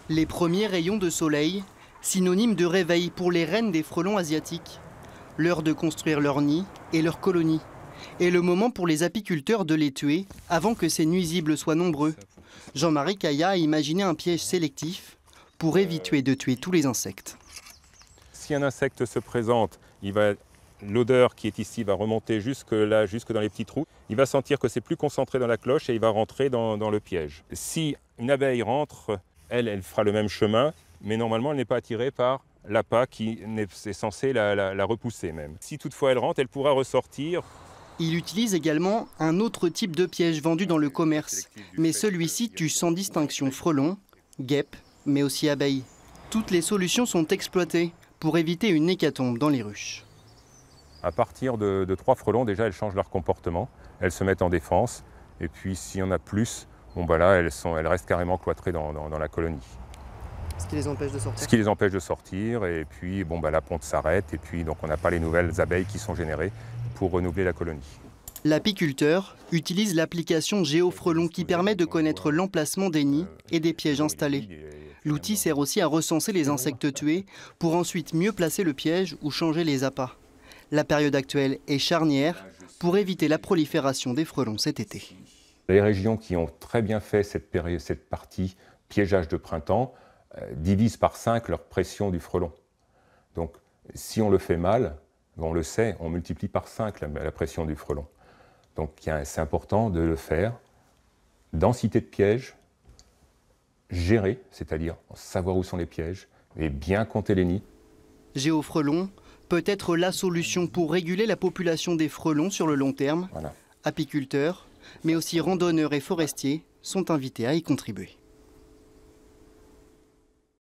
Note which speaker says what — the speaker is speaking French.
Speaker 1: Les premiers rayons de soleil, synonyme de réveil pour les reines des frelons asiatiques. L'heure de construire leur nid et leur colonie. Et le moment pour les apiculteurs de les tuer avant que ces nuisibles soient nombreux. Jean-Marie Caillat a imaginé un piège sélectif pour éviter de tuer tous les insectes.
Speaker 2: Si un insecte se présente, l'odeur qui est ici va remonter jusque là, jusque dans les petits trous. Il va sentir que c'est plus concentré dans la cloche et il va rentrer dans le piège. Si une abeille rentre, elle fera le même chemin, mais normalement elle n'est pas attirée par l'appât qui est censé la repousser même. Si toutefois elle rentre, elle pourra ressortir.
Speaker 1: Il utilise également un autre type de piège vendu dans le commerce, mais celui-ci tue sans distinction frelons, guêpes, mais aussi abeilles. Toutes les solutions sont exploitées pour éviter une hécatombe dans les ruches.
Speaker 2: À partir de 3 frelons, déjà elles changent leur comportement, elles se mettent en défense, et puis s'il y en a plus, là elles restent carrément cloîtrées dans la colonie.
Speaker 1: Ce qui les empêche de sortir.
Speaker 2: Ce qui les empêche de sortir, et puis la ponte s'arrête, et puis donc on n'a pas les nouvelles abeilles qui sont générées pour renouveler la colonie.
Speaker 1: L'apiculteur utilise l'application Géofrelon qui permet de connaître l'emplacement des nids et des pièges installés. L'outil sert aussi à recenser les insectes tués pour ensuite mieux placer le piège ou changer les appâts. La période actuelle est charnière pour éviter la prolifération des frelons cet été.
Speaker 2: Les régions qui ont très bien fait cette partie piégeage de printemps divisent par 5 leur pression du frelon. Donc si on le fait mal, on le sait, on multiplie par 5 la pression du frelon. Donc c'est important de le faire. Densité de pièges, gérer, c'est-à-dire savoir où sont les pièges et bien compter les nids.
Speaker 1: Géofrelon peut être la solution pour réguler la population des frelons sur le long terme.
Speaker 2: Voilà.
Speaker 1: Apiculteurs, mais aussi randonneurs et forestiers sont invités à y contribuer.